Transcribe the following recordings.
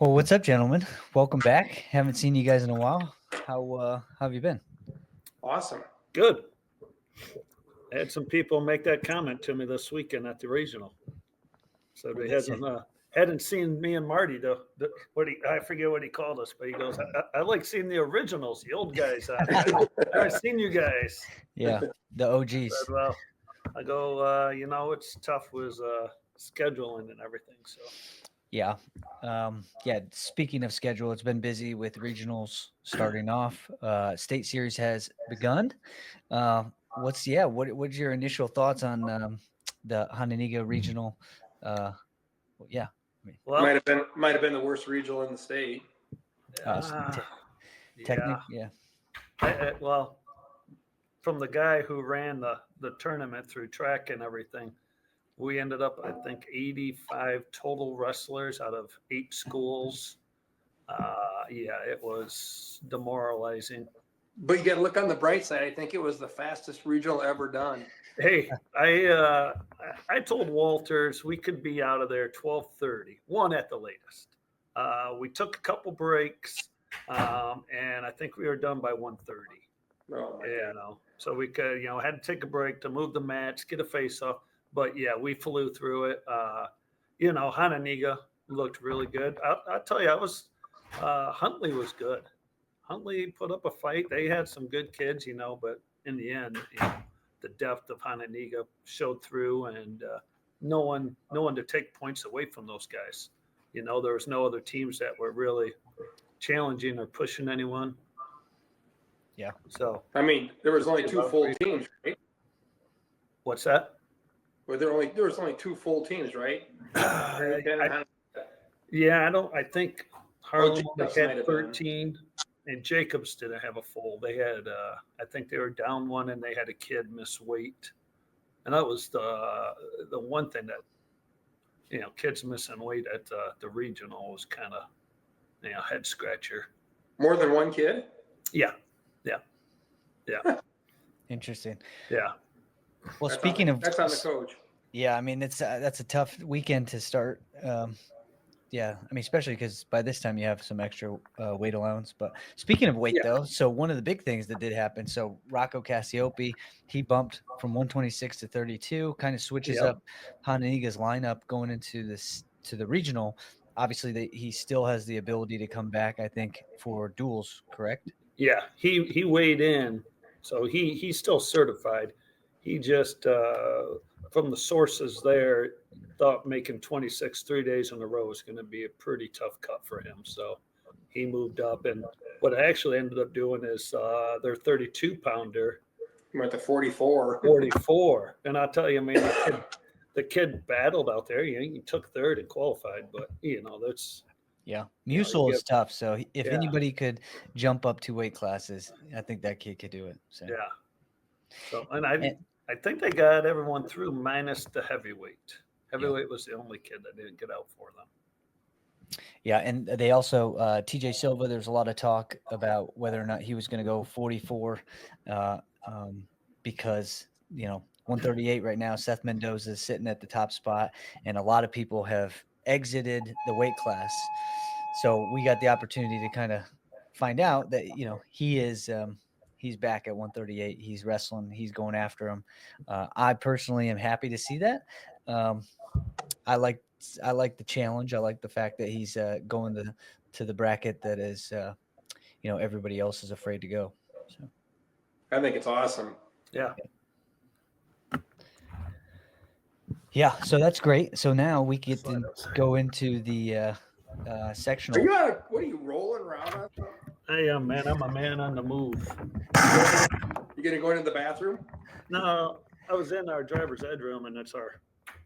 Well, what's up, gentlemen? Welcome back. Haven't seen you guys in a while. How have you been? Awesome. Good. I had some people make that comment to me this weekend at the regional. So they hadn't seen me and Marty though. I forget what he called us, but he goes, "I like seeing the originals, the old guys. I've seen you guys." Yeah, the OGs. Said, well, I go, it's tough with scheduling and everything. So Yeah. Speaking of schedule, it's been busy with regionals starting off. State series has begun. What's your initial thoughts on the Hananiga regional? Yeah. well, might have been the worst regional in the state. Technic, yeah. Well, from the guy who ran the tournament through track and everything, we ended up, I think, 85 total wrestlers out of 8 schools. It was demoralizing. But you got to look on the bright side. I think it was the fastest regional ever done. Hey, I told Walters we could be out of there 12:30, 1 at the latest. We took a couple breaks, and I think we were done by 1:30. Oh, So we could, had to take a break to move the mats, get a face off. But yeah, we flew through it. Hananiga looked really good. I'll tell you, Huntley was good. Huntley put up a fight. They had some good kids, but in the end, the depth of Hananiga showed through, and no one to take points away from those guys. There was no other teams that were really challenging or pushing anyone. Yeah. So I mean, there was only 2 full teams, right? What's that? Well, there was only 2 full teams, right? I think Harlem had 13, and Jacobs didn't have a full. They had, I think they were down 1, and they had a kid miss weight, and that was the one thing that, kids missing weight at the regional was kind of, head scratcher. More than 1 kid? Yeah. Interesting. Yeah. Well, That's speaking of that's on the coach. Yeah, I mean that's a tough weekend to start. Especially because by this time you have some extra weight allowance. But speaking of weight, though, so one of the big things that did happen. So Rocco Cassiope, he bumped from 126 to 32, kind of switches up Hananiga's lineup going into the regional. Obviously, he still has the ability to come back, I think, for duels. Correct? Yeah, he weighed in, so he's still certified. He just from the sources there thought making 26 3 days in a row was going to be a pretty tough cut for him. So he moved up, and what I actually ended up doing is their 32-pounder. Went to 44. 44, and I'll tell you, man, the kid battled out there. He took 3rd and qualified, but that's. Yeah, Musil is tough. So if anybody could jump up 2 weight classes, I think that kid could do it. So. Yeah. So I think they got everyone through minus the heavyweight. Heavyweight was the only kid that didn't get out for them. Yeah, and they also TJ Silva. There's a lot of talk about whether or not he was going to go 44, because 138 right now. Seth Mendoza is sitting at the top spot, and a lot of people have exited the weight class. So we got the opportunity to kind of find out that he is. He's back at 138. He's wrestling. He's going after him. I personally am happy to see that. I like the challenge. I like the fact that he's going to the bracket that is, everybody else is afraid to go. So I think it's awesome. Yeah. Yeah. So that's great. So now we get to go into the sectional. What are you rolling around on? I am, man. I'm a man on the move. You gonna go into the bathroom? No, I was in our driver's ed room, and it's our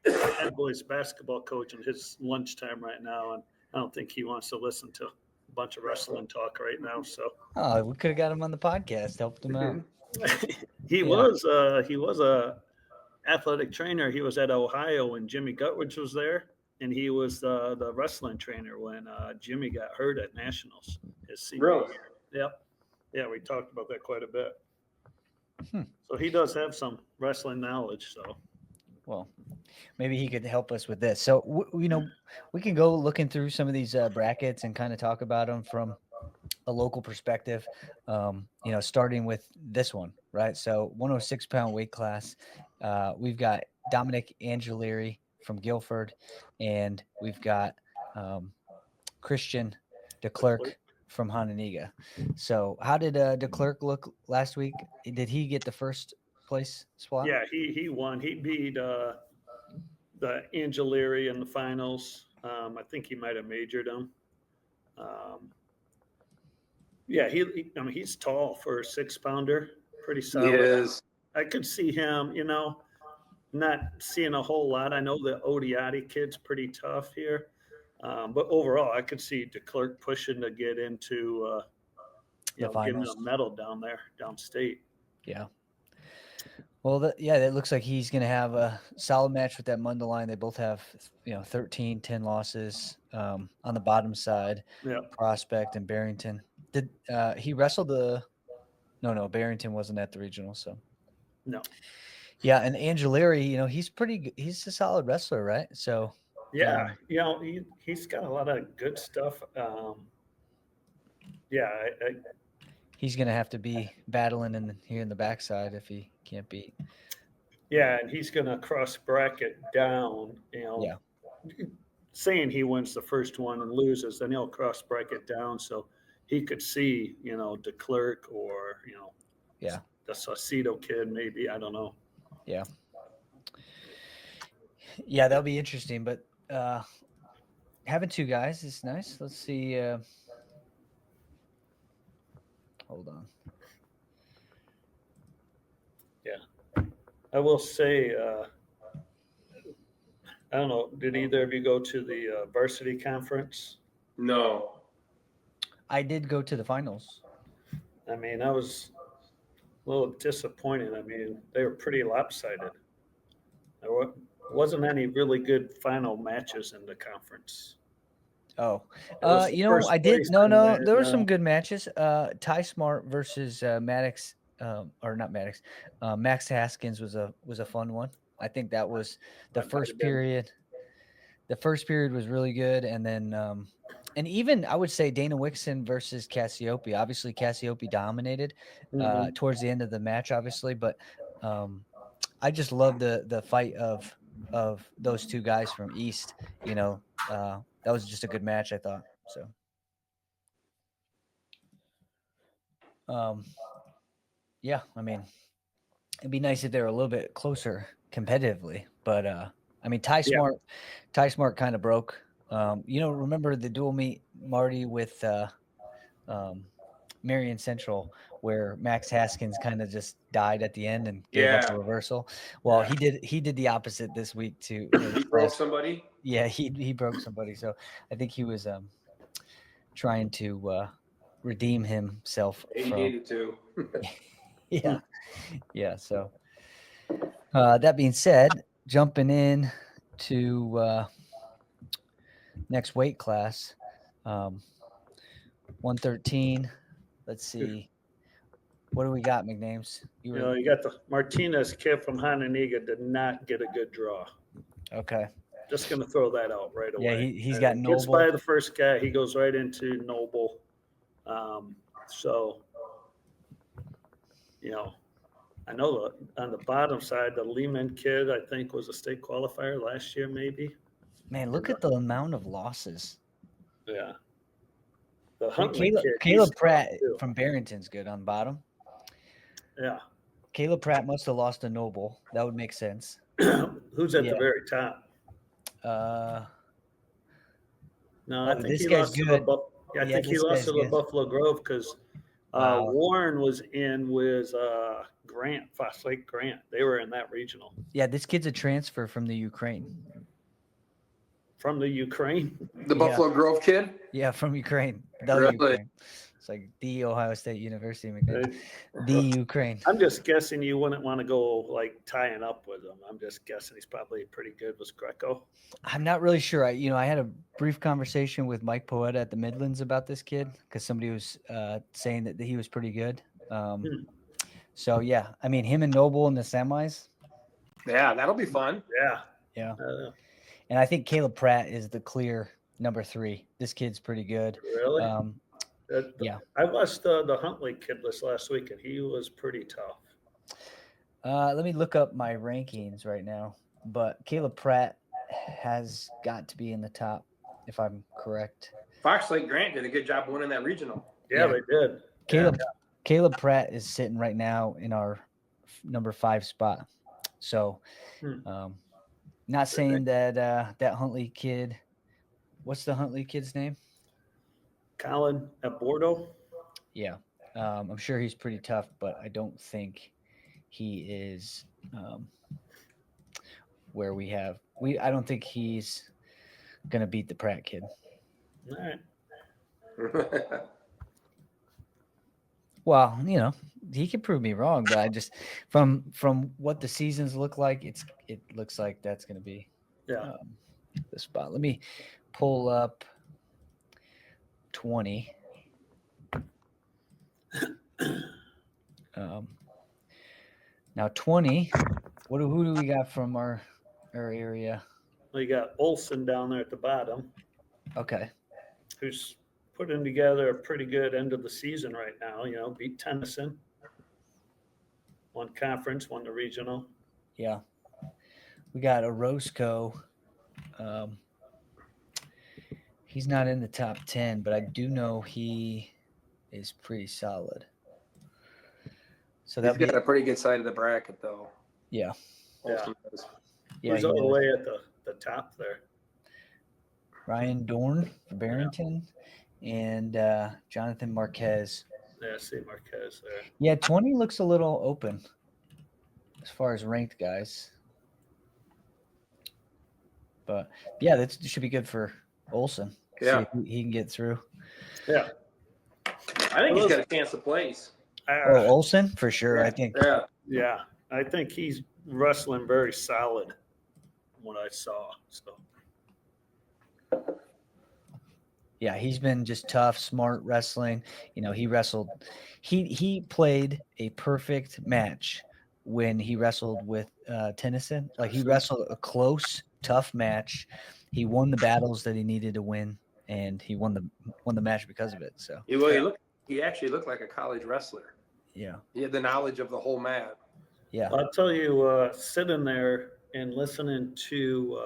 head boys basketball coach and his lunchtime right now, and I don't think he wants to listen to a bunch of wrestling talk right now. So we could have got him on the podcast, helped him out. He was a athletic trainer. He was at Ohio when Jimmy Gutridge was there, and he was the wrestling trainer when Jimmy got hurt at Nationals. His senior year. Yep. Yeah, we talked about that quite a bit. So he does have some wrestling knowledge. So Well, maybe he could help us with this. So, we can go looking through some of these brackets and kind of talk about them from a local perspective, starting with this one, right? So 106-pound weight class, we've got Dominic Angileri from Guilford, and we've got Christian DeClerc from Hononegah. So how did DeClerc look last week? Did he get the first place spot? Yeah, he won. He beat the Angileri in the finals. I think he might have majored him. Yeah, I mean, he's tall for a 6-pounder, pretty He solid. is. I could see him, not seeing a whole lot. I know the Odiati kid's pretty tough here. But overall, I could see DeClerc pushing to get into, getting finals. a medal down there, downstate. Yeah. Well, it looks like he's going to have a solid match with that Mundelein. They both have, 13, 10 losses on the bottom side. Yeah. Prospect and Barrington. Did he wrestled No, Barrington wasn't at the regional, so. No. Yeah, and Angileri, he's a solid wrestler, right? So. Yeah, he's got a lot of good stuff. Yeah, he's going to have to be battling here in the backside if he can't beat. Yeah, and he's going to cross bracket down, Yeah. saying he wins the first one and loses, then he'll cross bracket down. So he could see, DeClerc or, yeah, the Saucedo kid, maybe. I don't know. Yeah. Yeah, that'll be interesting. But having two guys is nice. Let's see. Hold on. Yeah. I will say, I don't know, did either of you go to the varsity conference? No. I did go to the finals. I mean, I was a little disappointed. I mean, they were pretty lopsided. There wasn't any really good final matches in the conference. Oh, I did. No, there were some good matches. Ty Smart versus Maddox, or not Maddox, Max Haskins was a fun one. I think that was the first period. The first period was really good, and then and even I would say Dana Wixon versus Cassiope. Obviously, Cassiope dominated towards the end of the match, obviously, but I just love the fight of those two guys from East. That was just a good match, I thought. So, yeah, I mean, it'd be nice if they were a little bit closer competitively, but I mean, Ty Smart kind of broke. Remember the dual meet Marty with Marion Central, where Max Haskins kind of just died at the end and gave up a reversal. Well, he did the opposite this week too. He broke somebody. Yeah, he broke somebody. So I think he was trying to redeem himself. He needed to. Yeah. So that being said, jumping in to next weight class, 113. Let's see. What do we got, McNames? You got the Martinez kid from Hononegah did not get a good draw. Okay. Just going to throw that out right away. Yeah, he's got Noble. Gets by the first guy. He goes right into Noble. So, I know on the bottom side, the Lehman kid, I think, was a state qualifier last year, maybe. Man, look at the amount of losses. Yeah. Caleb Pratt from Barrington's good on the bottom. Yeah. Caleb Pratt must have lost to Noble. That would make sense. Who's at the very top? No, I think he lost to the Buffalo Grove because Warren was in with Grant, Foss Lake Grant. They were in that regional. Yeah, this kid's a transfer from the Ukraine. From the Ukraine? The Buffalo Grove kid? Yeah, from Ukraine. Really? Ukraine. It's like the Ohio State University. The Ukraine. I'm just guessing you wouldn't want to go like tying up with him. I'm just guessing he's probably pretty good with Greco. I'm not really sure. I had a brief conversation with Mike Poeta at the Midlands about this kid because somebody was saying that he was pretty good. So, yeah, I mean, him and Noble in the semis, Yeah, that'll be fun. Yeah. And I think Caleb Pratt is the clear number 3. This kid's pretty good. Really? Yeah. I watched the Huntley kid this last week, and he was pretty tough. Let me look up my rankings right now. But Caleb Pratt has got to be in the top, if I'm correct. Fox Lake Grant did a good job winning that regional. Yeah, Yeah. they did. Caleb Pratt is sitting right now in our number 5 spot. So, not saying that that Huntley kid. What's the Huntley kid's name? Colin at Bordeaux. Yeah, I'm sure he's pretty tough, but I don't think he is where we have. I don't think he's gonna beat the Pratt kid. All right. Well, he can prove me wrong, but I just from what the seasons look like, it looks like that's gonna be the spot. Let me pull up 20. Now 20. Who do we got from our area? We got Olson down there at the bottom, Okay. who's putting together a pretty good end of the season right now. Beat Tennyson, won conference, won the regional. Yeah. We got Orozco. He's not in the top 10, but I do know he is pretty solid. So He's got a pretty good side of the bracket, though. Yeah. Yeah, he's all the way at the top there. Ryan Dorn for Barrington and Jonathan Marquez. Yeah, see Marquez there. Yeah, 20 looks a little open as far as ranked guys. But, yeah, that should be good for Olson. Yeah. See if he can get through. Yeah. I think he's got a chance to place. Olson? For sure, yeah. I think. Yeah. I think he's wrestling very solid from what I saw. So. Yeah, he's been just tough, smart wrestling. He wrestled. He played a perfect match when he wrestled with Tennyson. Like, he wrestled a close, tough match. He won the battles that he needed to win, and he won the match because of it. So he actually looked like a college wrestler. Yeah. He had the knowledge of the whole mat. Yeah. I'll tell you, sitting there and listening to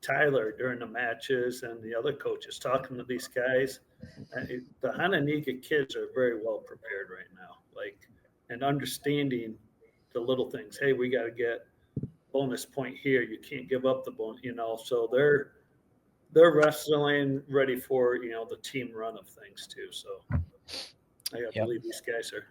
Tyler during the matches and the other coaches talking to these guys, the Hananiga kids are very well prepared right now, and understanding the little things. Hey, we got to get bonus point here. You can't give up the bonus, so they're wrestling ready for, the team run of things too. So I got to believe these guys are.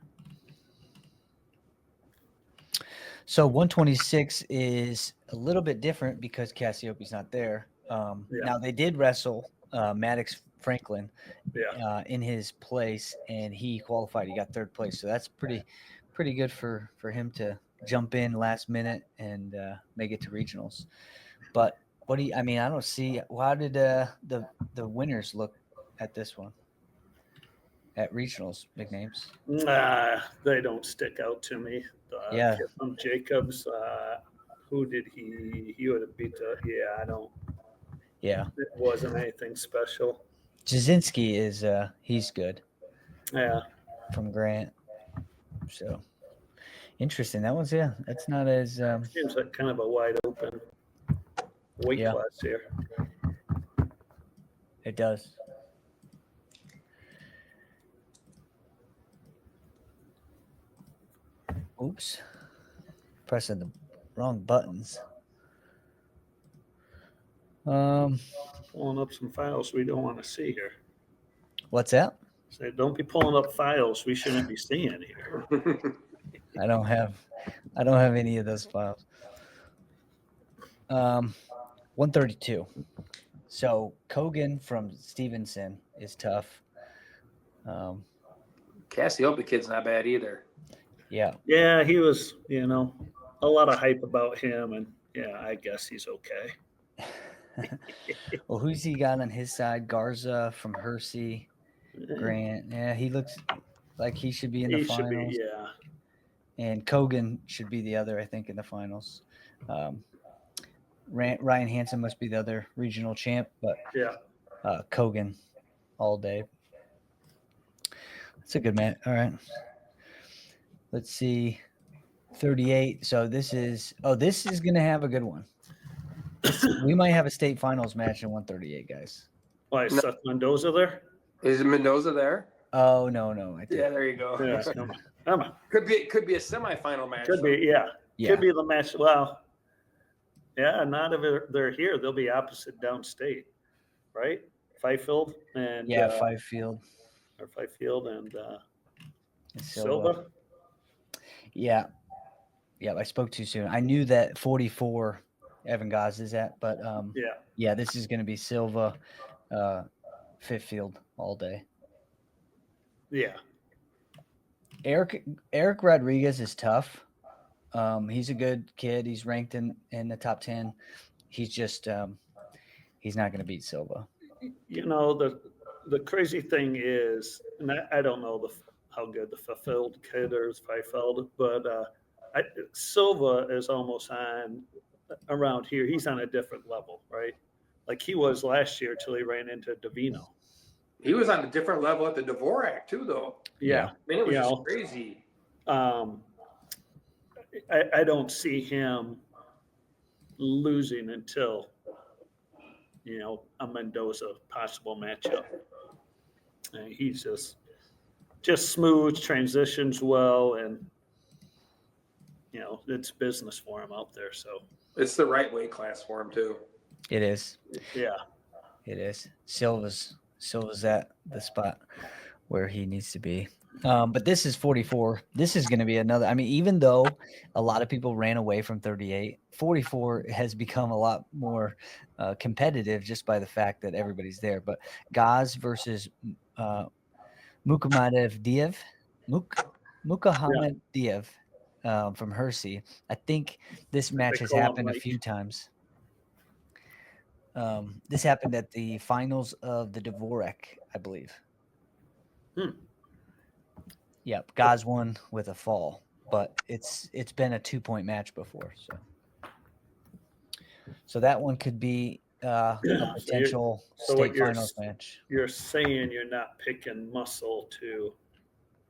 So 126 is a little bit different because Cassiope's not there. Now they did wrestle Maddox Franklin in his place, and he qualified. He got 3rd place, so that's pretty good for him to jump in last minute and make it to regionals. But I don't see. How did the winners look at this one? At regionals, big names. They don't stick out to me. Kid from Jacobs, who did he would have beat I don't. Yeah. It wasn't anything special. Jasinski is he's good. Yeah. From Grant. So interesting. That one's that's not as seems like kind of a wide open weight class here. It does. Oops. Pressing the wrong buttons. Pulling up some files we don't want to see here. What's that? Say, don't be pulling up files we shouldn't be seeing here. I don't have any of those files. 132. So Kogan from Stevenson is tough. Cassiope kid's not bad either. Yeah. Yeah, he was, a lot of hype about him, and I guess he's okay. Well, who's he got on his side? Garza from Hersey, Grant. Yeah, he looks like he should be in the finals. and Kogan should be the other, I think, in the finals. Ryan Hansen must be the other regional champ, but Yeah. Kogan all day. That's a good match. All right. Let's see. 38. So this is going to have a good one. We might have a state finals match in 138, guys. Why is Seth Mendoza there? Is Mendoza there? Oh, no. Yeah, there you go. Yeah, come on. Could be a semifinal match. Could be, yeah. Yeah. Could be the match. Well, yeah, not if they're here. They'll be opposite downstate, right? Fifield and Fifield. Or Fifield and Silva. Silva. Yeah. I spoke too soon. I knew that 44 Evan Gaz is at, but yeah, this is going to be Silva, Fifield all day. Yeah. Eric Rodriguez is tough. He's a good kid. He's ranked in the top 10. He's just he's not going to beat Silva. You know, the crazy thing is, and I don't know how good the Fifield kid is, Fifield, but Silva is almost on around here. He's on a different level, right? Like he was last year till he ran into Davino. He was on a different level at the Dvorak too, though. Yeah. I mean, it was just crazy. I don't see him losing until, a Mendoza possible matchup. And he's just smooth, transitions well, and it's business for him out there. So it's the right weight class for him too. It is. Yeah. It is. Silva's at the spot where he needs to be. But this is 44. This is going to be another. I mean, even though a lot of people ran away from 38, 44 has become a lot more competitive just by the fact that everybody's there. But Gaz versus Mukahamed Diev from Hersey. I think this match has happened a few times. This happened at the finals of the Dvorak, I believe. Yep, Gaz won with a fall, but it's been a 2-point match before, so that one could be a potential state finals match. You're saying you're not picking Muscle to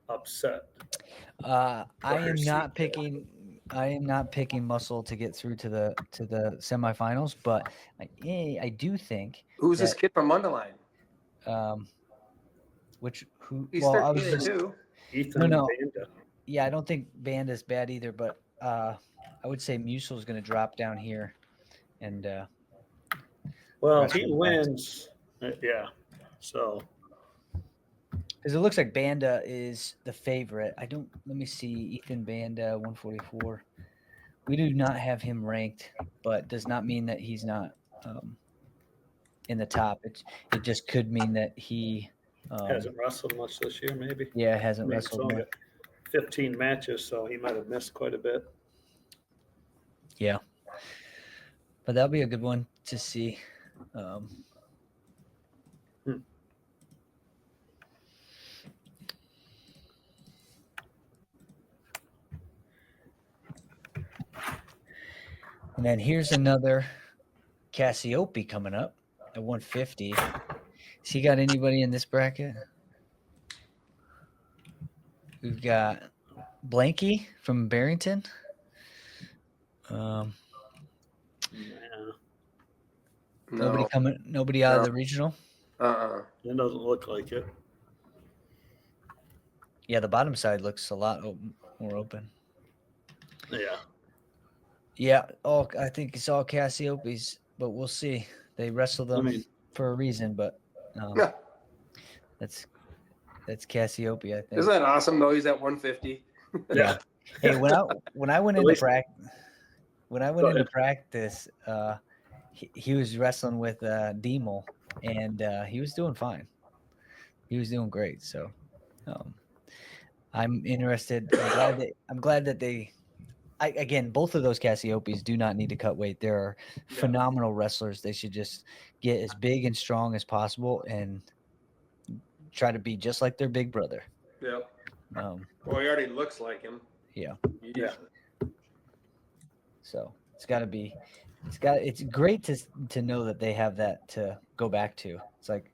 upset. I am not picking Muscle to get through to the semifinals, but I do think. Who's this kid from Underline? He's 13 Ethan no. Banda. Yeah, I don't think Banda's bad either, but I would say Musel's going to drop down here, and well, he wins. Yeah, so because it looks like Banda is the favorite. Let me see, Ethan Banda, 144. We do not have him ranked, but does not mean that he's not in the top. It just could mean that he hasn't wrestled much this year, maybe. Yeah, hasn't wrestled much. 15 matches, so he might have missed quite a bit. Yeah, but that'll be a good one to see. And then here's another Cassiope coming up at 150. Has he got anybody in this bracket? We've got Blanky from Barrington. Nobody out of the regional. It doesn't look like it. Yeah, the bottom side looks a lot more open. Yeah. I think it's all Cassiopes, but we'll see. They wrestle them for a reason, but that's Cassiope, I think. Isn't that awesome though? He's at 150. Yeah. Hey, when I went into practice, he was wrestling with Demel, and he was doing fine. He was doing great. So I'm interested. I'm glad that they. Again, both of those Cassiopes do not need to cut weight. They're phenomenal wrestlers. They should just get as big and strong as possible and try to be just like their big brother. Yep. Well, he already looks like him. Yeah. Yeah. So it's great to know that they have that to go back to. It's like,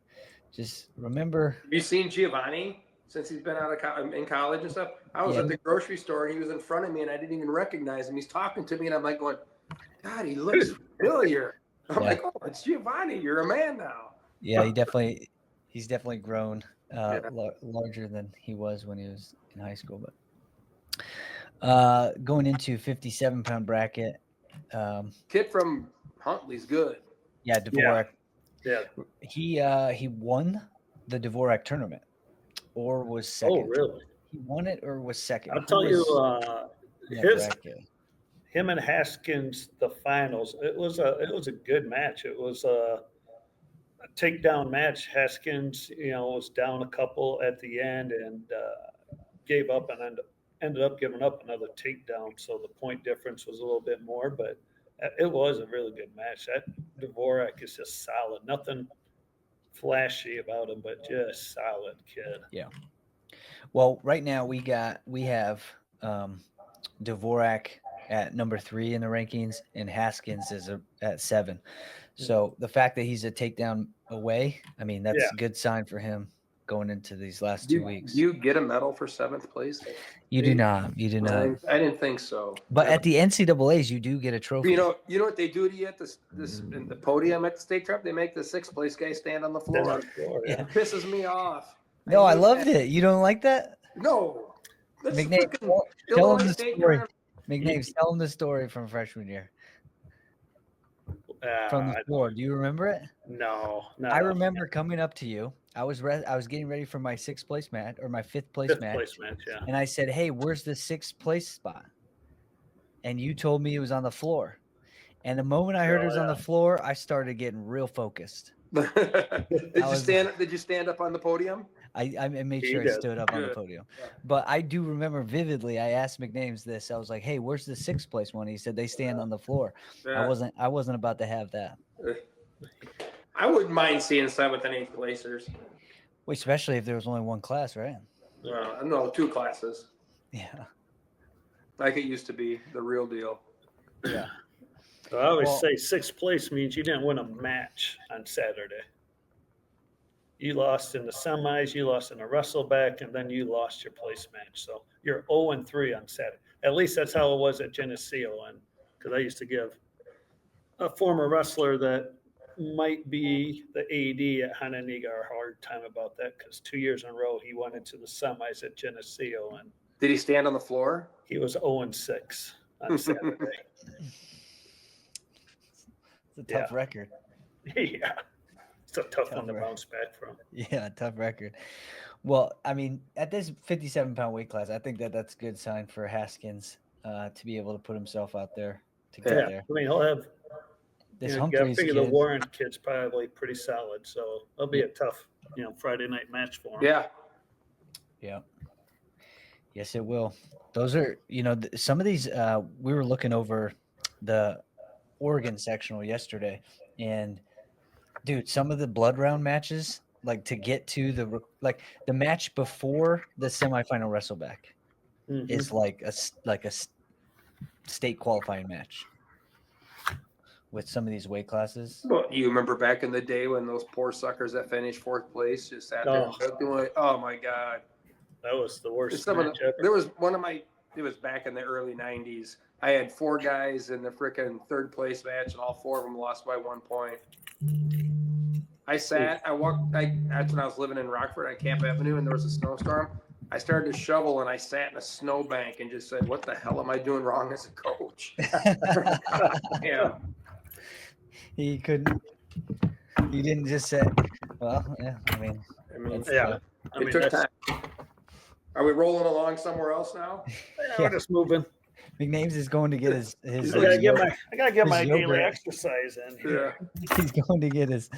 just remember. Have you seen Giovanni since he's been out of in college and stuff? I was Yeah. at the grocery store and he was in front of me and I didn't even recognize him. He's talking to me and I'm like going, God, he looks familiar. I'm Yeah. like, oh, it's Giovanni. You're a man now. Yeah, he's definitely grown larger than he was when he was in high school. But going into 57-pound bracket, Kid from Huntley's good. yeah, Dvorak. Yeah. He won the Dvorak tournament, or was second. Oh, really? He won it or was second. I'll tell you, him and Haskins, the finals. It was a good match. It was a takedown match. Haskins, was down a couple at the end and gave up and ended up giving up another takedown. So the point difference was a little bit more, but it was a really good match. That Dvorak is just solid. Nothing flashy about him, but just solid kid. Yeah. Well, right now we have Dvorak at number 3 in the rankings, and Haskins is at 7. So the fact that he's a takedown away, I mean, that's a good sign for him going into these last 2 weeks. Do you get a medal for 7th place? You do not. You do not. I didn't think so. But at the NCAAs, you do get a trophy. You know what they do to you at in the podium at the state trip? They make the 6th place guy stand on the floor. Yeah. It pisses me off. No, I loved it. You don't like that? No. McNames, tell him the story. McNames, tell him the story from freshman year. From the floor. Do you remember it? No. I remember coming up to you. I was getting ready for my 6th place match or my 5th place match. Yeah. And I said, "Hey, where's the 6th place spot?" And you told me it was on the floor. And the moment I heard it was on the floor, I started getting real focused. Did you stand up on the podium? I made sure I stood up on the podium. Yeah. But I do remember vividly, I asked McNames this. I was like, "Hey, where's the 6th place one?" He said they stand on the floor. Yeah. I wasn't about to have that. I wouldn't mind seeing 7th and 8th placers. Well, especially if there was only one class, right? No, 2 classes. Yeah. Like it used to be, the real deal. Yeah. So I always say 6th place means you didn't win a match on Saturday. You lost in the semis, you lost in the wrestleback, and then you lost your place match. So you're 0-3 on Saturday. At least that's how it was at Geneseo. And because I used to give a former wrestler that might be the AD at Hananiga a hard time about that, because 2 years in a row he went into the semis at Geneseo. And did he stand on the floor? He was 0-6 on Saturday. It's a tough record. Yeah. It's a tough one to bounce back from. Yeah, tough record. Well, I mean, at this 57-pound weight class, I think that's a good sign for Haskins to be able to put himself out there to get there. I mean, he'll have this Humphreys kid. I figure the Warren kid's probably pretty solid, so it'll be a tough, Friday night match for him. Yeah. Yeah. Yes, it will. Those are, some of these. We were looking over the Oregon sectional yesterday, and dude, some of the blood round matches, like to get to the match before the semifinal wrestleback, is like a state qualifying match with some of these weight classes. Well, you remember back in the day when those poor suckers that finished 4th place just sat there doing, oh my God. That was the worst match ever. There was it was back in the early 90s. I had 4 guys in the frickin' 3rd place match, and all 4 of them lost by 1 point. That's when I was living in Rockford on Camp Avenue, and there was a snowstorm. I started to shovel, and I sat in a snowbank and just said, what the hell am I doing wrong as a coach? Yeah. You didn't just say, well, yeah, I mean, it took time. Are we rolling along somewhere else now? We're just moving. McNames is going to get his I gotta get my daily exercise in here. Yeah. He's going to get his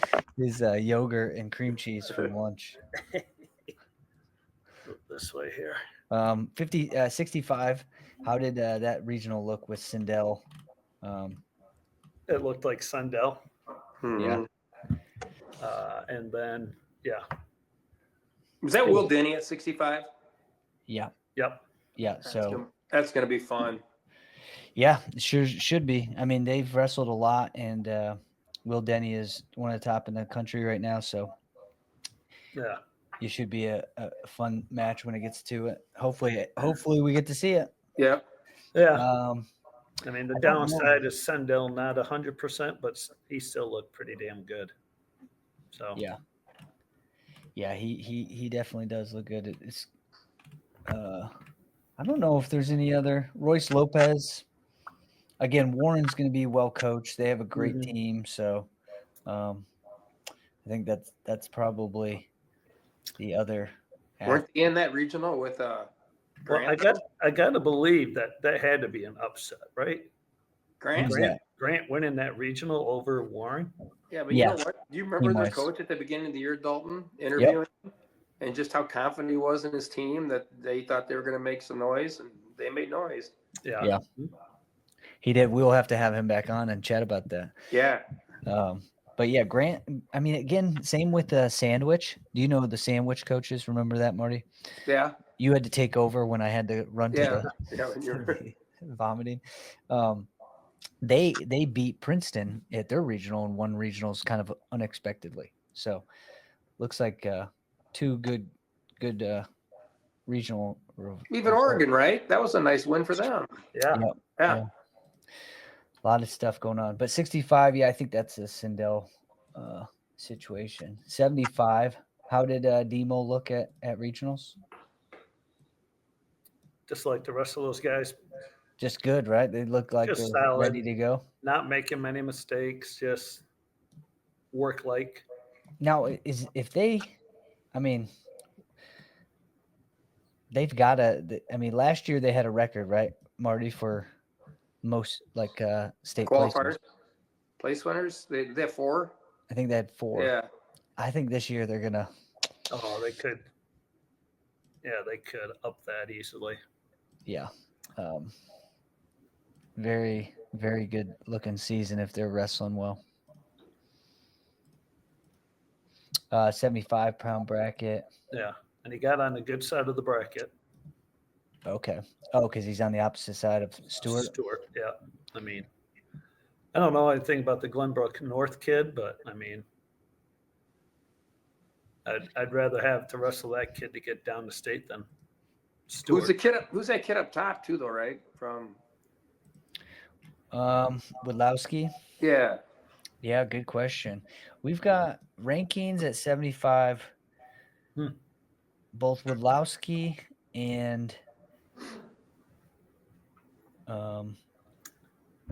yogurt and cream cheese for lunch. This way here. 65. How did that regional look with Sindel? It looked like Sundell. Yeah. And then, was that Will Denny at 65? Yeah. Yep. Yeah. So That's going to be fun. Yeah, it sure should be. I mean, they've wrestled a lot, and Will Denny is one of the top in the country right now. So Yeah. it should be a fun match when it gets to it. Hopefully we get to see it. Yeah. Yeah. I mean, the I don't know. downside is Sendell not 100%, but he still looked pretty damn good. So Yeah, he definitely does look good. It's I don't know if there's any other. Royce Lopez. Again, Warren's going to be well coached. They have a great team, so I think that's probably the other. Weren't they in that regional with well, Grant? I got to believe that had to be an upset, right? Grant? Who's that? Grant winning that regional over Warren. Yeah, but Yeah. you know what? Do you remember their was. coach at the beginning of the year, Dalton, interviewing him? And just how confident he was in his team that they thought they were going to make some noise, and they made noise. Yeah. He did. We'll have to have him back on and chat about that. Yeah. But yeah, Grant. I mean, again, same with Sandwich. Do you know the Sandwich coaches? Remember that, Marty? Yeah. You had to take over when I had to run to When you're vomiting. They beat Princeton at their regional and won regionals kind of unexpectedly. So looks like two good regional. even Oregon, right? That was a nice win for them. Yeah. Yeah. A lot of stuff going on. But 65, yeah, I think that's a Sindel situation. 75, how did Demo look at regionals? Just like the rest of those guys, Just good, right? They look like Just they're solid. ready to go. not making many mistakes, just work like. Now, they've got last year they had a record, right, Marty, for most state Qualifiers, placements. place winners. They have 4. I think they had 4. Yeah. I think this year they're gonna. Oh, they could. Yeah, they could up that easily. Yeah. Very, very good looking season if they're wrestling well. 75-pound bracket. Yeah, and he got on the good side of the bracket. Okay. Oh, because he's on the opposite side of Stewart. Yeah. I mean, I don't know anything about the Glenbrook North kid, but I mean, I'd rather have to wrestle that kid to get down to state than Stewart. Who's that kid up top too, though? Right from. Wodlowski. Yeah. Yeah, good question. We've got rankings at 75. Both Wodlowski and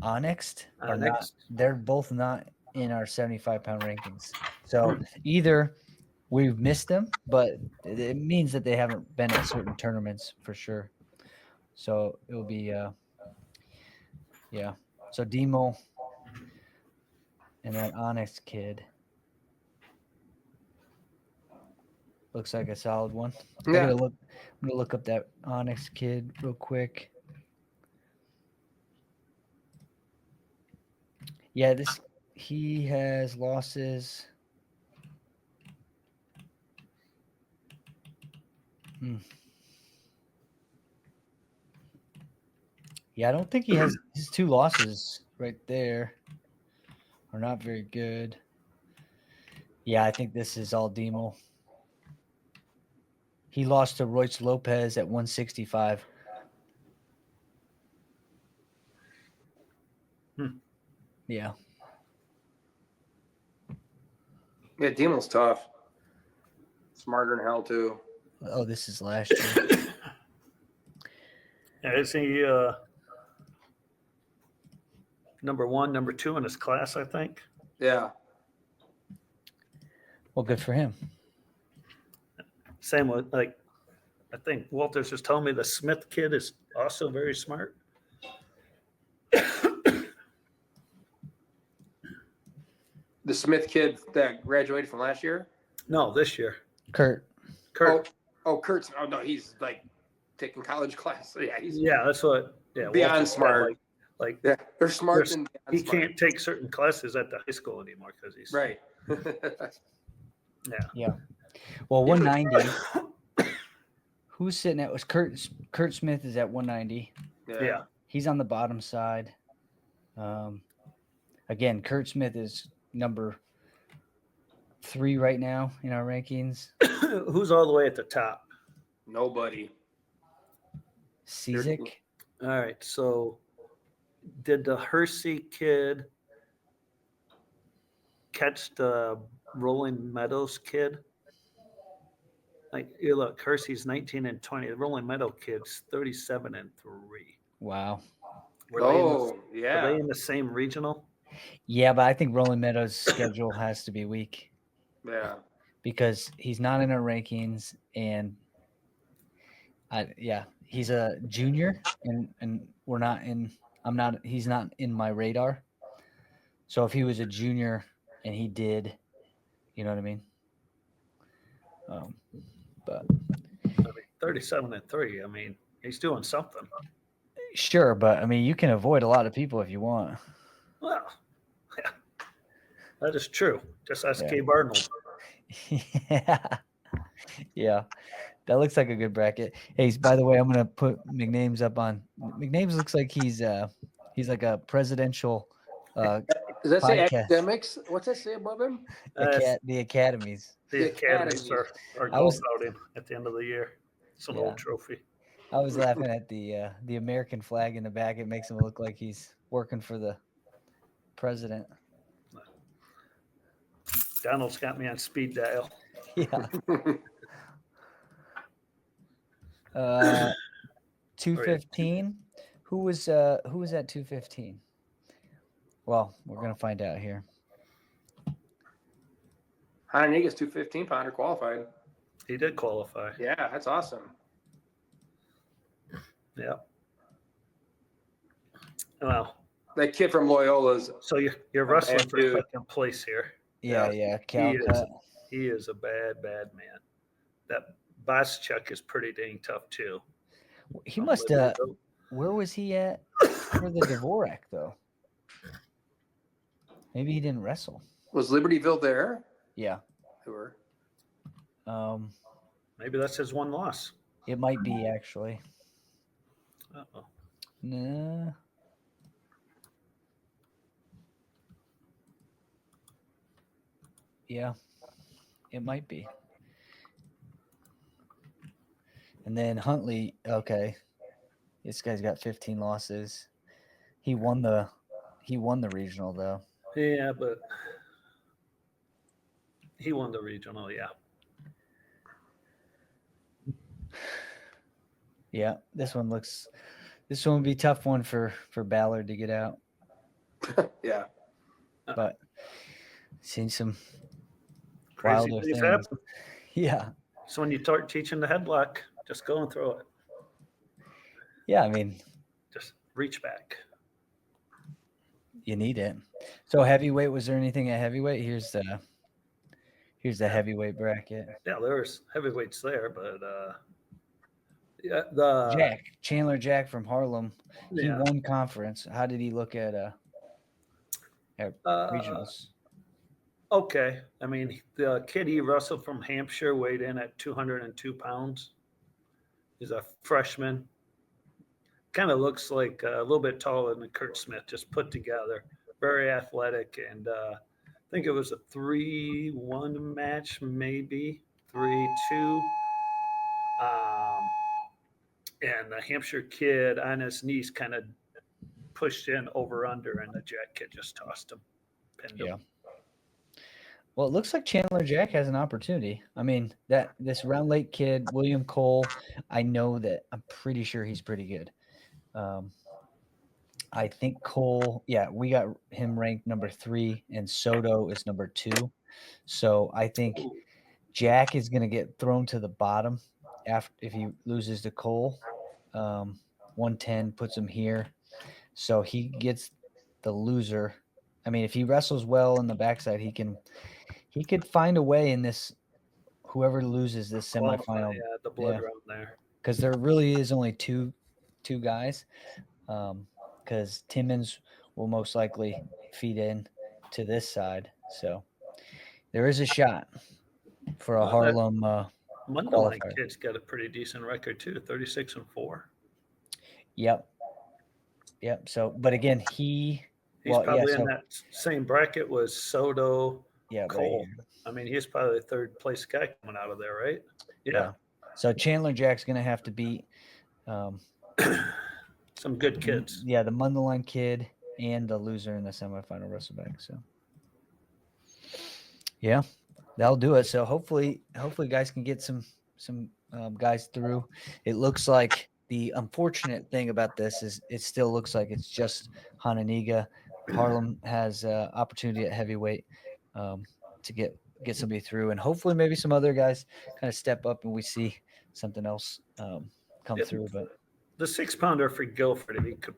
Onyx are not. They're both not in our 75-pound rankings. So either we've missed them, but it means that they haven't been at certain tournaments for sure. So it will be yeah. So Demo and that Onyx kid looks like a solid one. Yeah. I'm gonna look up that Onyx kid real quick. Yeah, he has losses. Yeah, I don't think he has his 2 losses right there are not very good. Yeah, I think this is all Demo. He lost to Royce Lopez at 165. Yeah. Yeah, Demon's tough. Smarter than hell too. Oh, this is last year. Yeah, is he number 1, number 2 in his class, I think? Yeah. Well, good for him. Same with, I think Walters just told me the Smith kid is also very smart. The Smith kid that graduated from last year? No, this year. Kurt. Oh, Kurt's. Oh no, he's taking college class. Yeah, that's what. Yeah, beyond Walters smart. Yeah, they're smart. He can't take certain classes at the high school anymore because he's right. Yeah. Well, 190. Who's sitting at was Kurt Smith is at 190. Yeah. He's on the bottom side. Again, Kurt Smith is number 3 right now in our rankings. Who's all the way at the top? Nobody. Cizik. All right. So did the Hersey kid catch the Rolling Meadows kid? Like, you look, Hersey's 19 and 20. The Rolling Meadow kid's 37 and 3. Wow. Were Yeah. they in the same regional? Yeah, but I think Rolling Meadows' schedule has to be weak Yeah. because he's not in our rankings, and he's a junior, and we're not in. I'm not. He's not in my radar. So if he was a junior and he did, you know what I mean. But I mean, 37 and 3. I mean, he's doing something. sure, but I mean, you can avoid a lot of people if you want. Well, yeah, that is true. Just ask Yeah. Gabe Arnold. Yeah, that looks like a good bracket. Hey, by the way, I'm gonna put McNames up on. McNames looks like he's like a presidential. Does that say Podcast. academics? What's that say above him? The academies. The academies are I was- gold voting at the end of the year. It's an old trophy. I was laughing at the American flag in the back. It makes him look like he's working for the president. Donald's got me on speed dial. Yeah. 215. Who was at 215? Well, we're gonna find out here. Hananiga's 215 pounder qualified. He did qualify. Yeah, that's awesome. Yeah. Well, That kid from Loyola's. so you're wrestling for dude. second place here. Yeah. Calcut. He is a bad man. That Boschuk is pretty dang tough too. He must. Where was he at for the Dvorak though? Maybe he didn't wrestle. Was Libertyville there? Yeah. They were. Maybe that's his one loss. It might be actually. Uh-oh. Nah. Yeah, it might be. And then Huntley, okay. This guy's got 15 losses. He won the regional though. Yeah, but he won the regional, yeah. Yeah, this one would be a tough one for Ballard to get out. Yeah. But seen some Crazy wilder things things. happen. Yeah. So when you start teaching the headlock, just go and throw it. Yeah, I mean, Just reach back. you need it. So heavyweight, was there anything at heavyweight? Here's the heavyweight bracket. Yeah, there's heavyweights there, but the Chandler Jack from Harlem. He yeah. won conference. How did he look at regionals? Okay. I mean, the kid he wrestled from Hampshire weighed in at 202 pounds. He's a freshman. Kind of looks like a little bit taller than Kurt Smith, just put together. Very athletic. And I think it was a 3-1 match, maybe 3-2. And the Hampshire kid on his knees kind of pushed in over under, and the Jack kid just tossed him, pinned him. Yeah. Well, it looks like Chandler Jack has an opportunity. I mean, this Round Lake kid, William Cole, I'm pretty sure he's pretty good. I think Cole, we got him ranked number 3, and Soto is number 2. So I think Jack is going to get thrown to the bottom if he loses to Cole. 110 puts him here. So he gets the loser. I mean, if he wrestles well in the backside, he could find a way in this. Whoever loses this semifinal, the blood round there, because there really is only two guys. Because Timmons will most likely feed in to this side, so there is a shot for a Harlem Mundelein qualifier. kid's got a pretty decent record too, 36-4. Yep. Yep. So, but again, He's yeah. probably in So that same bracket with Soto, yeah, right Cole. here. I mean, he's probably the third place guy coming out of there, right? Yeah. So Chandler Jack's going to have to beat, Some good kids. yeah, the Mundelein kid and the loser in the semifinal wrestleback. So, yeah, that'll do it. So hopefully guys can get some guys through. It looks like the unfortunate thing about this is it still looks like it's just Hananiga. Harlem has opportunity at heavyweight to get somebody through, and hopefully maybe some other guys kind of step up and we see something else come through. But the 6-pounder for Guilford, if he could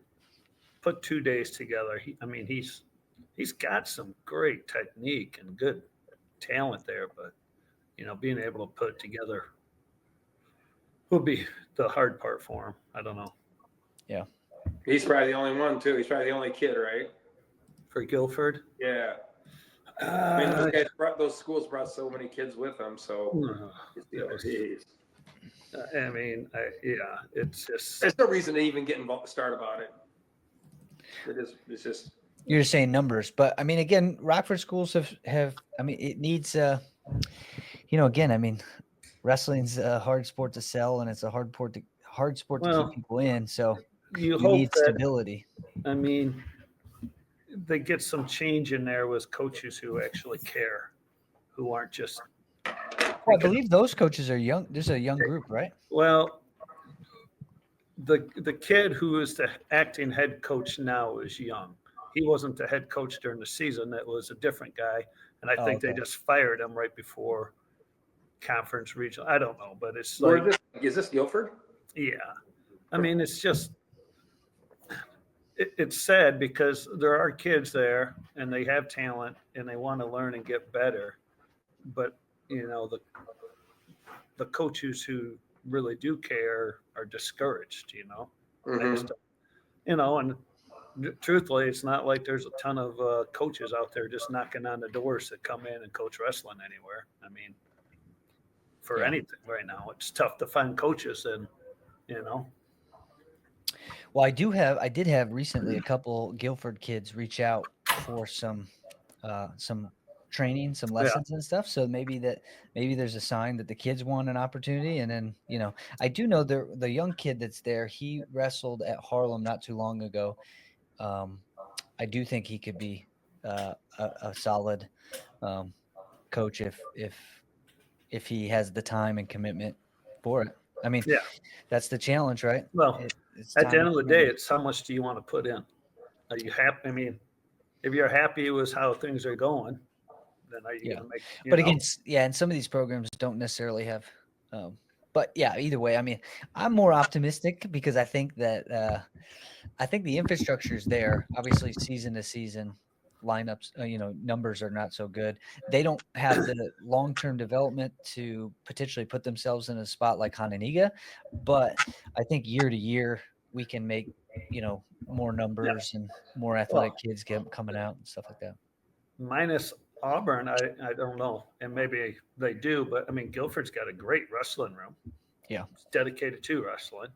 put 2 days together, he's got some great technique and good talent there, but being able to put it together will be the hard part for him. I don't know. Yeah, He's probably the only one too. He's probably the only kid, right? For Guilford, Yeah. I mean, those schools brought so many kids with them, so I mean, it's just there's no reason to even get involved. Start about it. It's just. you're just saying numbers, but I mean, again, Rockford schools have. I mean, it needs. Again, I mean, wrestling's a hard sport to sell, and it's a hard sport to keep people in. So you you hope need that, stability. I mean, they get some change in there with coaches who actually care, who aren't just. Well, I believe those coaches are young. There's a young group, right? Well, the kid who is the acting head coach now is young. He wasn't the head coach during the season. That was a different guy, and I think they just fired him right before conference regional. I don't know, but it's like, is this Guilford? Yeah, I mean, it's just it's sad because there are kids there and they have talent and they want to learn and get better, but the coaches who really do care are discouraged. Mm-hmm. And truthfully, it's not like there's a ton of coaches out there just knocking on the doors that come in and coach wrestling anywhere. I mean, for anything right now, it's tough to find coaches, and Well, I did have recently a couple Guilford kids reach out for some training, some lessons and stuff. So maybe there's a sign that the kids want an opportunity. And then, I do know the young kid that's there, he wrestled at Harlem not too long ago. I do think he could be a solid coach if he has the time and commitment for it. I mean, that's the challenge, right? Well, at the end of the day, it's how much do you want to put in? Are you happy? I mean, if you're happy with how things are going, then are you going to make? But again, and some of these programs don't necessarily have. But yeah, either way, I mean, I'm more optimistic because I think that the infrastructure is there. Obviously, season to season lineups, numbers are not so good. They don't have the long-term development to potentially put themselves in a spot like Hananiga, but I think year to year we can make, more numbers and more athletic kids coming out and stuff like that. Minus Auburn, I don't know, and maybe they do, but I mean, Guilford's got a great wrestling room. Yeah, it's dedicated to wrestling.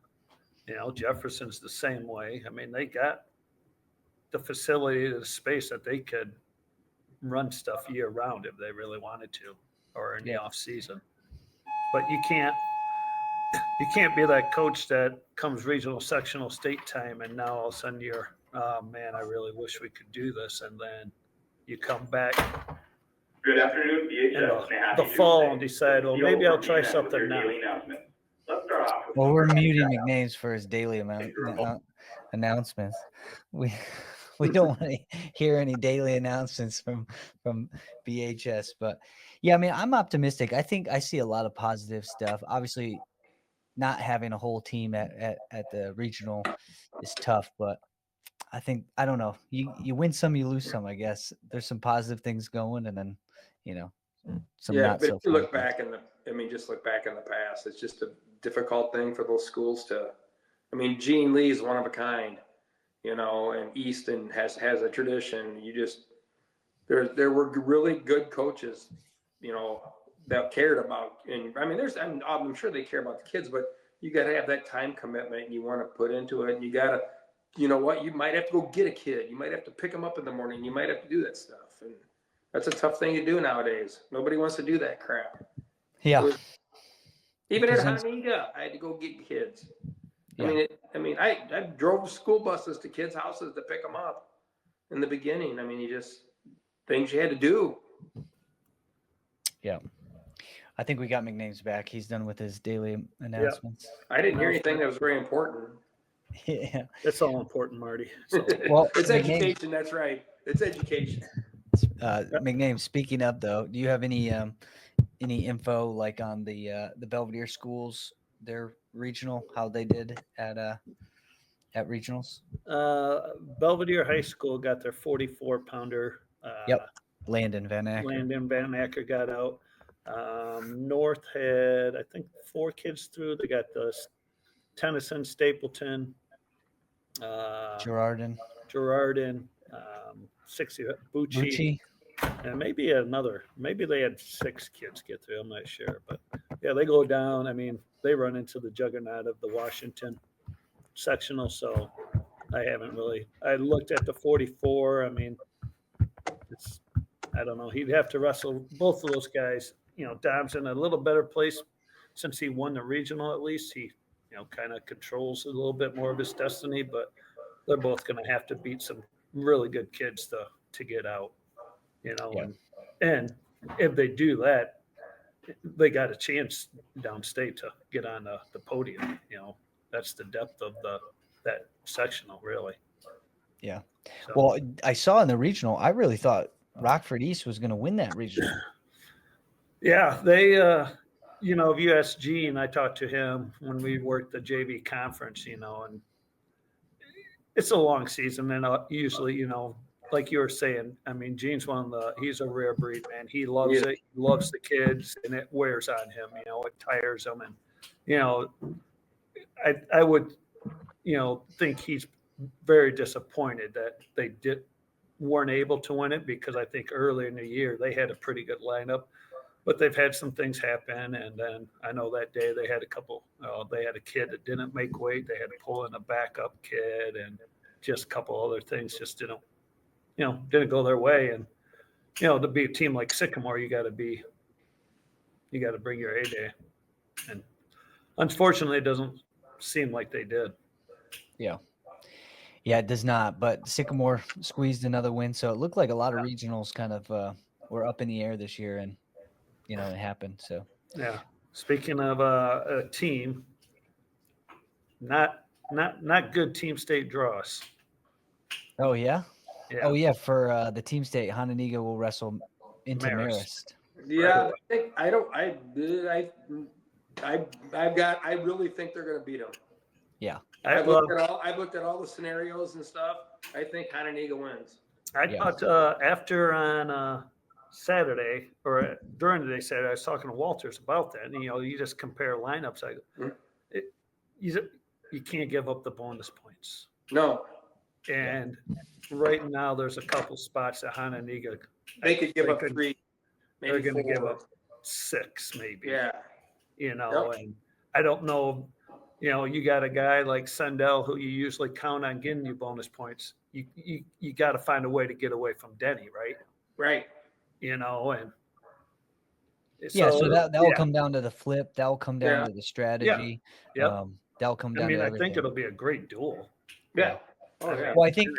Jefferson's the same way. I mean, they got the facility, the space that they could run stuff year round if they really wanted to, or in the off season. But you can't be that coach that comes regional, sectional, state time, and now all of a sudden you're, oh man, I really wish we could do this, and then you come back. Good afternoon, BHS. The fall and decide, well, maybe I'll try something now. Let's start off. Well, we're muting McNames for his daily announcements. We don't want to hear any daily announcements from BHS, but yeah, I mean, I'm optimistic. I think I see a lot of positive stuff. Obviously, not having a whole team at the regional is tough, but I don't know. You win some, you lose some. I guess there's some positive things going, and then some not but so. If you look back just look back in the past. It's just a difficult thing for those schools to. I mean, Gene Lee is one of a kind, and Easton has a tradition. There were really good coaches, that cared about. And I mean, I'm sure they care about the kids, but you got to have that time commitment and you want to put into it. And you got to, you know what, you might have to go get a kid. You might have to pick them up in the morning. You might have to do that stuff. And that's a tough thing to do nowadays. Nobody wants to do that crap. Yeah. Even at Presents- Hanega, I had to go get kids. Yeah. I drove school buses to kids' houses to pick them up in the beginning. I mean, things you had to do. Yeah. I think we got McName's back. He's done with his daily announcements. I didn't hear anything that was very important. Yeah. It's all important, Marty. So, Well, It's McName- education. That's right. It's education. McName, speaking of though, do you have any info like on the Belvedere schools, their regional, how they did at regionals? Belvedere High School got their 44-pounder. Yep. Landon Van Acker. Landon Van Acker got out. North had, I think, 4 kids through. They got the Tennyson, Stapleton, Gerardin. 60 Bucci, and maybe another. Maybe they had 6 kids get through. I'm not sure, but yeah, they go down. I mean, they run into the juggernaut of the Washington sectional. So I haven't really. I looked at the 44. I mean, I don't know. He'd have to wrestle both of those guys. You know, Dom's in a little better place since he won the regional. At least he, kind of controls a little bit more of his destiny. But they're both going to have to beat some really good kids to get out. Yeah. And if they do that, they got a chance downstate to get on the podium. That's the depth of that sectional, really. Yeah. So, Well, I saw in the regional, I really thought Rockford East was going to win that regional. yeah, they, if you ask Gene, I talked to him when we worked the JV conference, and it's a long season. And usually, like you were saying, I mean, Gene's he's a rare breed, man. He loves it. He loves the kids, and it wears on him. It tires him. And, I would, think he's very disappointed that they weren't able to win it, because I think earlier in the year they had a pretty good lineup, but they've had some things happen. And then I know that day they had they had a kid that didn't make weight. They had to pull in a backup kid, and just a couple other things just didn't go their way. And, to be a team like Sycamore, you got to bring your A day. And unfortunately, it doesn't seem like they did. Yeah. Yeah, it does not. But Sycamore squeezed another win. So it looked like a lot of regionals kind of were up in the air this year, and, it happened. So, yeah. Speaking of a team, not good team state draws. oh, yeah. Yeah. Oh, yeah. For the team state, Hananiga will wrestle into Marist. Marist. Yeah, I really think they're going to beat them. Yeah. I've looked at all the scenarios and stuff. I think Hananiga wins. I thought after on Saturday, or during the day Saturday, I was talking to Walters about that. And, you just compare lineups. You can't give up the bonus points. No. And right now there's a couple spots at Hananiga. They could give up 3. They're Maybe going to 4. give up 6, maybe. Yeah. And I don't know. You got a guy like Sundell who you usually count on getting you bonus points. You got to find a way to get away from Denny, right? Right. And So that will come down to the flip. That will come down to the strategy. Yeah. That'll come down to everything. I think it'll be a great duel. Yeah. Oh, yeah. Well, I think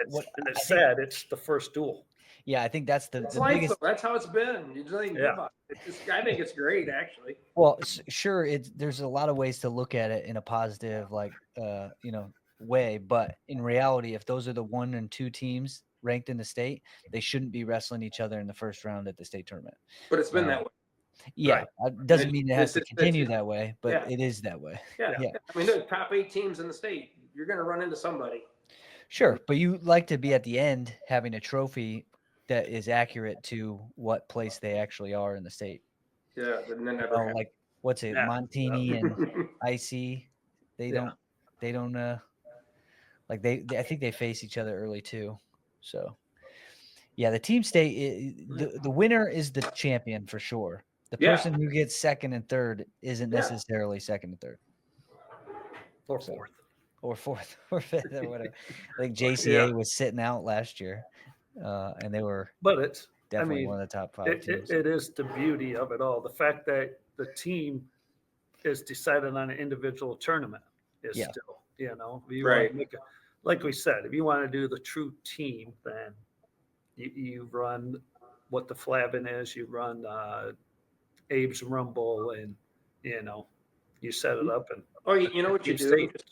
it's sad. It's the first duel. Yeah, I think that's the biggest. That's how it's been. You don't even think about it. I think it's great, actually. Well, sure. There's a lot of ways to look at it in a positive, way. But in reality, if those are the 1 and 2 teams ranked in the state, they shouldn't be wrestling each other in the first round at the state tournament. But it's been that way. Yeah, it doesn't mean it has to continue that way, but it is that way. Yeah. I mean, the top 8 teams in the state, you're going to run into somebody. Sure, but you like to be at the end having a trophy that is accurate to what place they actually are in the state. Yeah, and then never like what's it, Montini and IC? They don't. I think they face each other early too. So, yeah, the team state, the winner is the champion for sure. The Yeah. person who gets second and third isn't Yeah. necessarily second and third Or fourth. or fourth or fifth or whatever. Like JCA was sitting out last year, and they were But it's definitely one of the top 5 teams. it is the beauty of it all. The fact that the team is decided on an individual tournament is still, if you want to make like we said, if you want to do the true team, then you run what the Flavin is, you run Abe's Rumble, and you set it up. And you know what you do? stages.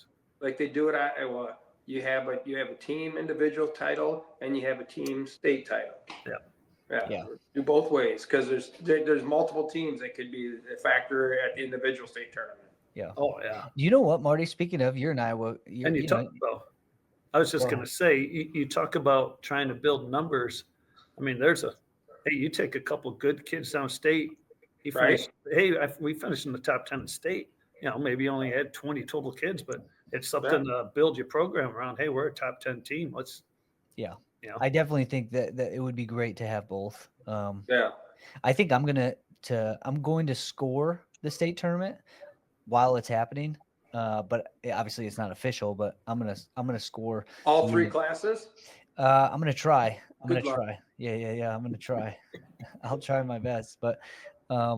Like they do it at what? You have a team individual title and you have a team state title. Yeah. Do both ways, because there's multiple teams that could be a factor at the individual state tournament. Yeah. Oh yeah. You know what, Marty? Speaking of, you're in Iowa. I was just going to say, you talk about trying to build numbers. I mean, you take a couple good kids downstate. We finished in the top 10 in state. Maybe you only had 20 total kids, but it's something to build your program around. Hey, we're a top 10 team. Let's. I definitely think that it would be great to have both. I think I'm going to score the state tournament while it's happening. But obviously it's not official, but I'm gonna score all 3 classes. I'm gonna try. Good luck. Try. Yeah. I'm gonna try. I'll try my best. But I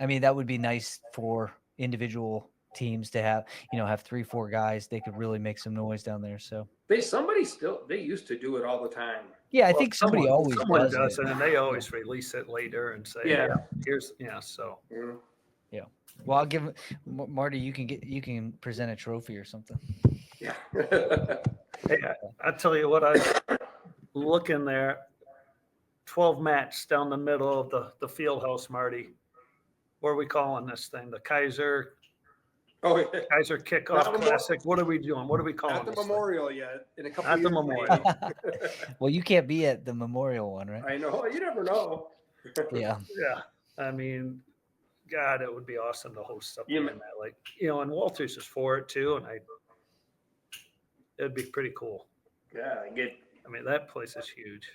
mean, that would be nice for individual teams to have 3-4 guys. They could really make some noise down there. So they used to do it all the time. Yeah, I think someone always does it, and they always release it later and say, here's so. Mm-hmm. Yeah. Well, I'll give Marty. You can present a trophy or something. Yeah. Hey, I tell you what, I look in there. 12 mats down the middle of the field house, Marty. What are we calling this thing? The Kaiser. Oh, yeah. Kaiser Kickoff Classic. What are we doing? What are we calling Not the this memorial yet. In a couple Not years. the memorial. Well, you can't be at the memorial one, right? I know. You never know. Yeah. Yeah. I mean, God, it would be awesome to host something in that. Like, and Walters is for it too, and it'd be pretty cool. Yeah, I mean, that place is huge.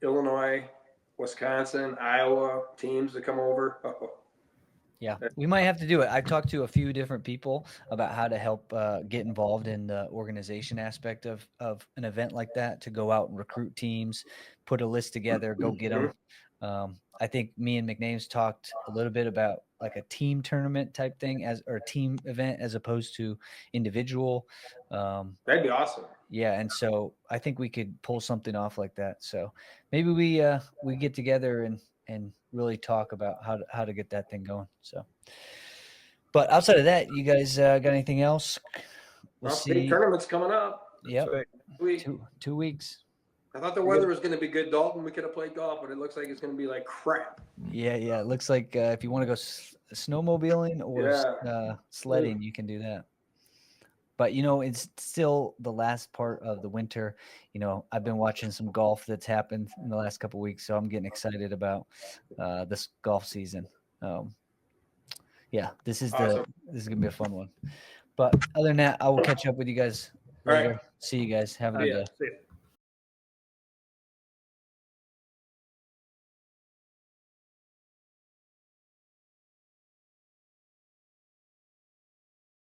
Illinois, Wisconsin, Iowa teams to come over. Yeah, we might have to do it. I've talked to a few different people about how to help get involved in the organization aspect of an event like that, to go out and recruit teams, put a list together, go get them. I think me and McNames talked a little bit about like a team tournament type thing or team event as opposed to individual. That'd be awesome. Yeah, and so I think we could pull something off like that. So maybe we get together and really talk about how to get that thing going. So, but outside of that, you guys got anything else? We'll see. Tournament's coming up. Yep. Right. 2 weeks. I thought the weather was going to be good, Dalton. We could have played golf, but it looks like it's going to be like crap. Yeah. It looks like if you want to go snowmobiling or sledding, you can do that. But, it's still the last part of the winter. I've been watching some golf that's happened in the last couple of weeks, so I'm getting excited about this golf season. This is awesome. This is going to be a fun one. But other than that, I will catch up with you guys later. All right. See you guys. Have a good day. See ya.